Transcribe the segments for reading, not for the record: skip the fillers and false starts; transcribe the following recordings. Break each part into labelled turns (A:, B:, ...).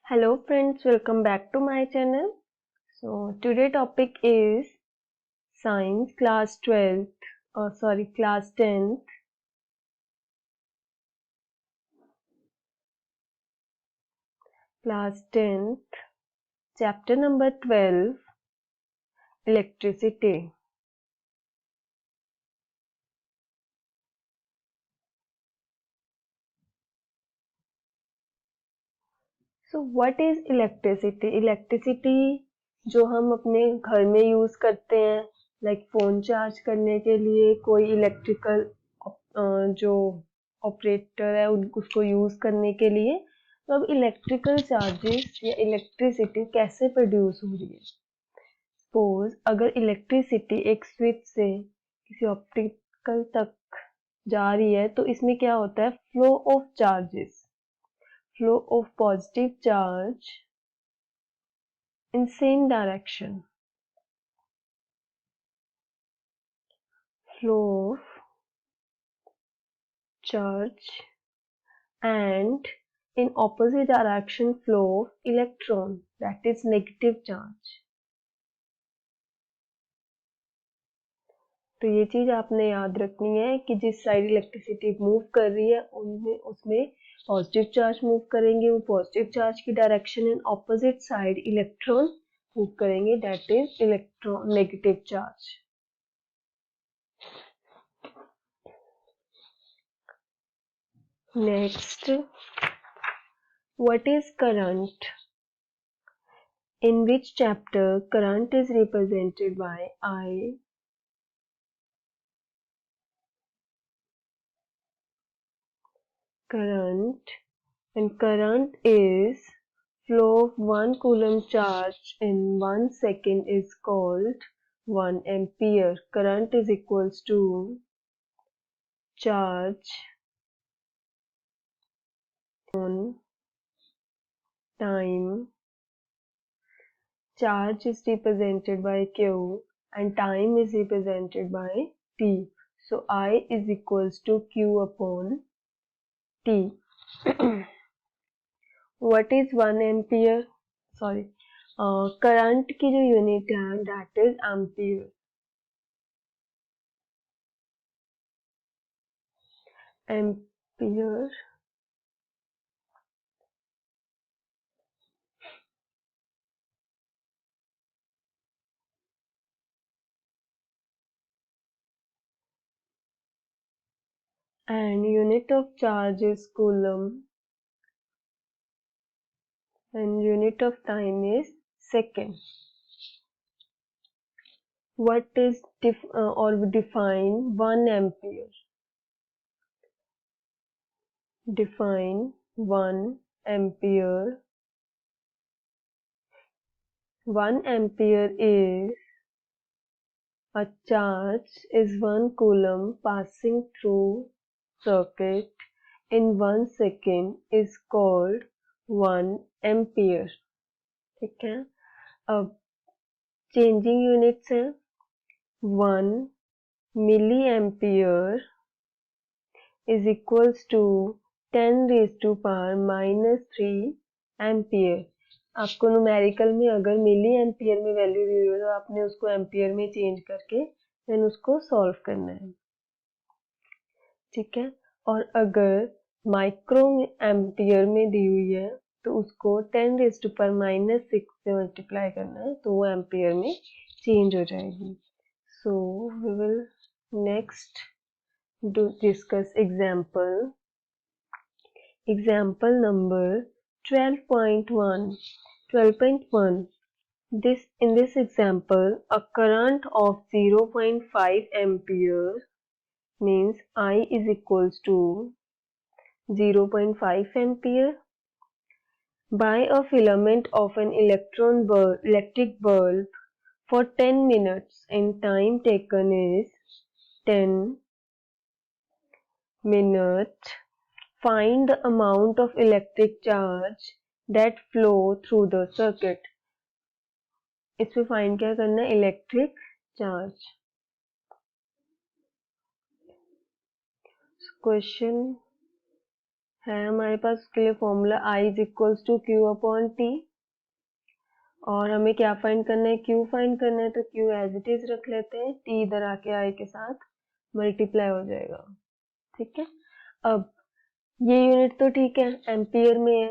A: Hello friends, welcome back to my channel. So today topic is science class 12th class 10th. Class 10th, chapter number 12, electricity. So what is electricity? Electricity जो हम अपने घर में use करते हैं, like phone charge करने के लिए कोई इलेक्ट्रिकल जो ऑपरेटर है उसको यूज करने के लिए। तो अब इलेक्ट्रिकल चार्जेस या इलेक्ट्रिसिटी कैसे प्रोड्यूस हो रही है? सपोज अगर इलेक्ट्रिसिटी एक स्विच से किसी ऑप्टिकल तक जा रही है तो इसमें क्या होता है, flow of charges, flow of positive charge in same direction, flow of charge and in opposite direction flow of electron, that is negative charge. तो ये चीज आपने याद रखनी है कि जिस साइड इलेक्ट्रिसिटी मूव कर रही है उनमें उसमें पॉजिटिव चार्ज मूव करेंगे, वो पॉजिटिव चार्ज की direction in opposite side electron move करेंगे, that is electron negative charge. Next, what is current? In which chapter current is represented by I? Current, and current is flow of 1 coulomb charge in 1 second is called 1 ampere. Current is equals to charge on time. Charge is represented by Q and time is represented by T. So I is equals to Q upon T. What is 1 ampere? Sorry, current की जो unit है that is ampere. Ampere and unit of charge is coulomb and unit of time is second. What is define 1 ampere? Define 1 ampere. 1 ampere is a charge is 1 coulomb passing through circuit in 1 second is called 1 ampere. ठीक है, अब changing units हैं. 1 milli ampere is equals to 10⁻³ ampere. आपको numerical में अगर milli ampere में value दी हुई है तो आपने उसको एम्पियर में चेंज करके देन उसको सॉल्व करना है. ठीक है, और अगर माइक्रो एम्पियर में दी हुई है तो उसको 10⁻⁻6 से मल्टीप्लाई करना है तो वो एम्पियर में चेंज हो जाएगी. So we will next discuss example number 12.1. In this example, a current of 0.5 ampere means I is equals to 0.5 ampere by a filament of an electric bulb for 10 minutes and time taken is 10 minutes. Find the amount of electric charge that flow through the circuit. इसमें find क्या करना है, electric charge. Question है हमारे पास उसके लिए formula I is equals to q upon t, और हमें क्या फाइंड करना है, क्यू फाइंड करना है, तो क्यू एज इट इज रख लेते हैं, टी इधर आके आई के साथ मल्टीप्लाई हो जाएगा। ठीक है, अब ये यूनिट तो ठीक है एम्पियर में है,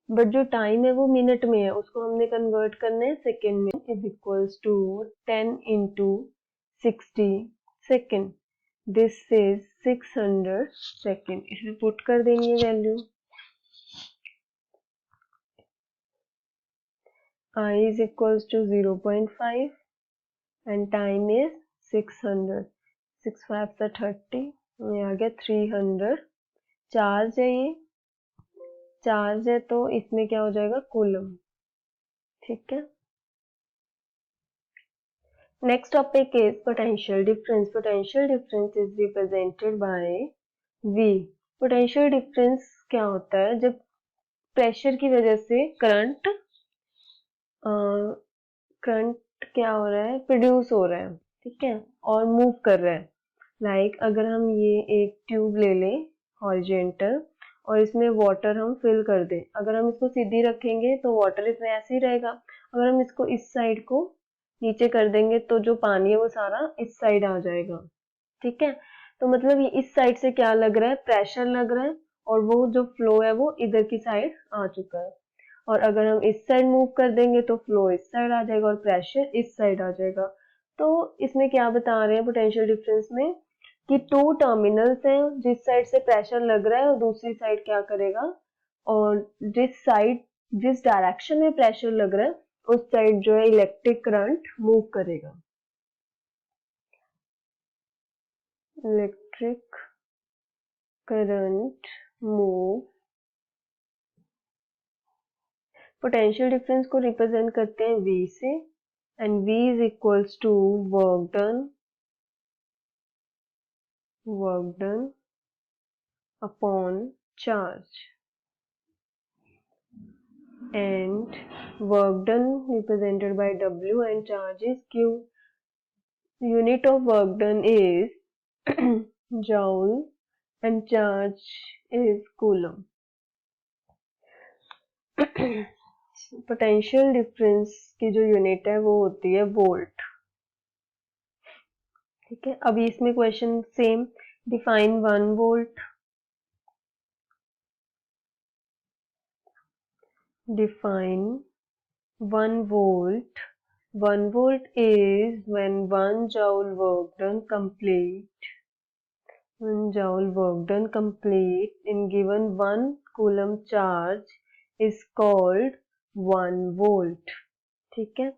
A: बट जो टाइम है वो मिनट में है, उसको हमने कन्वर्ट करना है सेकेंड में। Is equals to 10 into 60 second, this is 600 second. इसमें पुट कर देंगे value, I is equals to 0.5 and time is 600, 6 5 से 30, ये आ गया 300। चार्ज है, ये चार्ज है तो इसमें क्या हो जाएगा, कूलम। ठीक है, next topic is potential difference. Potential difference is represented by V। Potential difference क्या होता है, जब प्रेशर की वजह से करंट क्या हो रहा है, प्रोड्यूस हो रहा है, ठीक है, और मूव कर रहा है। लाइक अगर हम ये एक ट्यूब ले लें हॉरिजेंटल और इसमें वाटर हम फिल कर दें, अगर हम इसको सीधी रखेंगे तो वाटर इसमें ऐसे ही रहेगा, अगर हम इसको इस साइड को नीचे कर देंगे तो जो पानी है वो सारा इस साइड आ जाएगा। ठीक है, तो मतलब ये इस साइड से क्या लग रहा है, प्रेशर लग रहा है, और वो जो फ्लो है वो इधर की साइड आ चुका है। और अगर हम इस साइड मूव कर देंगे तो फ्लो इस साइड आ जाएगा और प्रेशर इस साइड आ जाएगा। तो इसमें क्या बता रहे हैं पोटेंशियल डिफरेंस में, कि टू टर्मिनल्स हैं, जिस साइड से प्रेशर लग रहा है और दूसरी साइड क्या करेगा, और जिस डायरेक्शन में प्रेशर लग रहा है उस साइड जो है इलेक्ट्रिक करंट मूव करेगा। Electric current move, potential difference को रिप्रेजेंट करते हैं V से, and V is equals to work done upon charge, and work done represented by W and charge is Q. Unit of work done is joule and charge is coulomb. Potential difference की जो unit है वो होती है volt. ठीक है, अभी इसमें question same, define 1 volt. Define 1 volt. 1 volt is when 1 joule work done complete. 1 joule work done complete in given 1 coulomb charge is called 1 volt. ठीक है,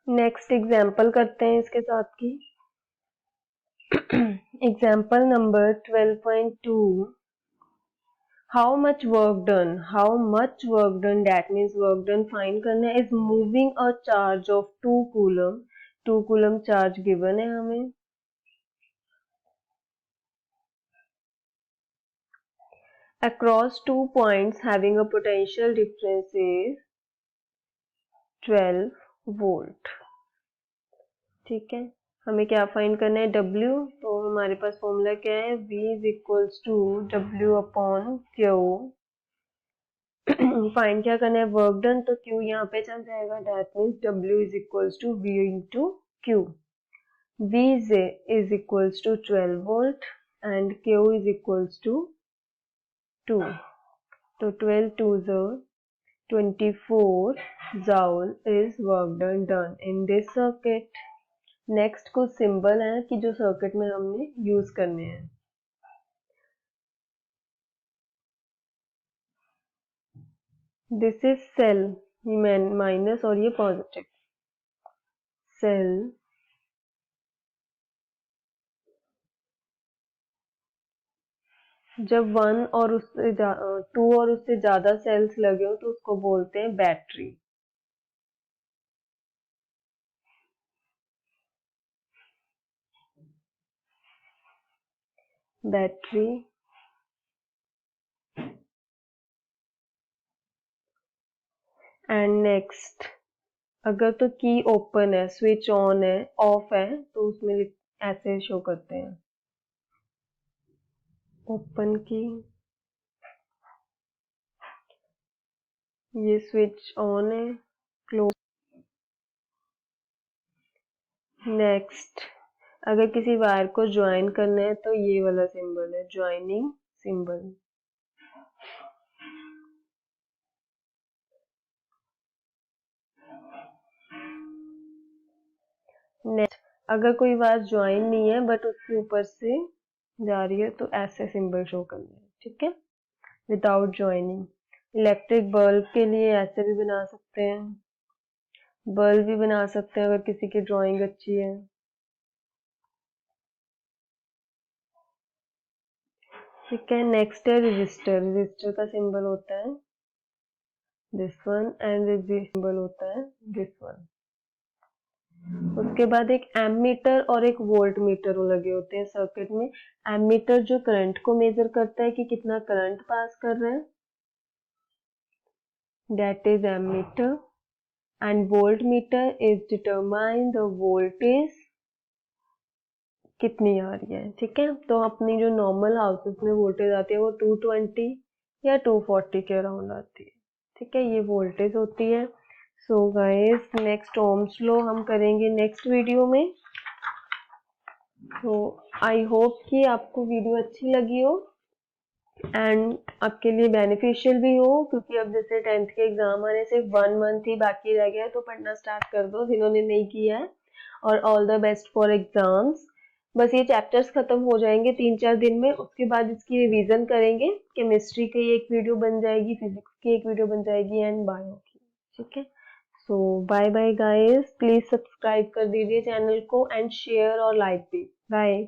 A: नेक्स्ट एग्जाम्पल करते हैं इसके साथ की। Example number 12.2, how much work done, that means work done find करना है, is moving a charge of 2 coulomb, 2 coulomb charge given है हमें, across 2 points having a potential difference is 12 volt। ठीक है, हमें क्या फाइंड करना है, W, तो हमारे पास फॉर्मूला क्या है, V is equals to W upon Q। Find क्या करना है, वर्क डन, तो Q यहाँ पे चल जाएगा, that means W is equals to V into Q। V is equals to 12 volt and Q is equals to 2, तो 12 2s are 24 joule is work done in this circuit। Next कुछ symbol हैं कि जो circuit में हमने use करने हैं। This is cell, ये माइनस और ये पॉजिटिव। सेल जब 1 और उससे 2 और उससे ज्यादा सेल्स लगे हो तो उसको बोलते हैं बैटरी। बैटरी एंड नेक्स्ट, अगर तो की ओपन है, स्विच ऑन है, ऑफ है, तो उसमें ऐसे शो करते हैं। ओपन की, ये स्विच ऑन है, क्लोज। नेक्स्ट, अगर किसी वायर को ज्वाइन करना है तो ये वाला सिंबल है, ज्वाइनिंग सिंबल। नेक्स्ट, अगर कोई वायर ज्वाइन नहीं है बट उसके ऊपर से जा रही है तो ऐसे सिंबल शो करना है, ठीक है, विदाउट ज्वाइनिंग। इलेक्ट्रिक बल्ब के लिए ऐसे भी बना सकते हैं, बल्ब भी बना सकते हैं अगर किसी की ड्राइंग अच्छी है। ठीक है, नेक्स्ट है रजिस्टर। रजिस्टर का सिंबल होता है this one and register symbol होता है दिस वन। उसके बाद एक एमीटर और एक वोल्ट मीटर लगे होते हैं सर्किट में। एमीटर जो करंट को मेजर करता है कि कितना करंट पास कर रहा है, that is ammeter, and voltmeter is determine the voltage कितनी आ रही है। ठीक है, तो अपनी जो नॉर्मल हाउसेस में वोल्टेज आती है वो 220 या 240 के अराउंड आती है। ठीक है, ये वोल्टेज होती है। So guys, next Ohm's law हम करेंगे नेक्स्ट वीडियो में। तो आई होप कि आपको वीडियो अच्छी लगी हो एंड आपके लिए बेनिफिशियल भी हो, क्योंकि अब जैसे 10th के एग्जाम आने से 1 मंथ ही बाकी रह गया है, तो पढ़ना स्टार्ट कर दो जिन्होंने नहीं किया है। और all the best for exams. बस ये चैप्टर्स खत्म हो जाएंगे 3-4 दिन में, उसके बाद इसकी रिवीजन करेंगे। केमिस्ट्री की एक वीडियो बन जाएगी, फिजिक्स की एक वीडियो बन जाएगी एंड बायो की। ठीक है, so bye bye guys, please subscribe कर दीजिए चैनल को एंड शेयर और लाइक भी। बाय।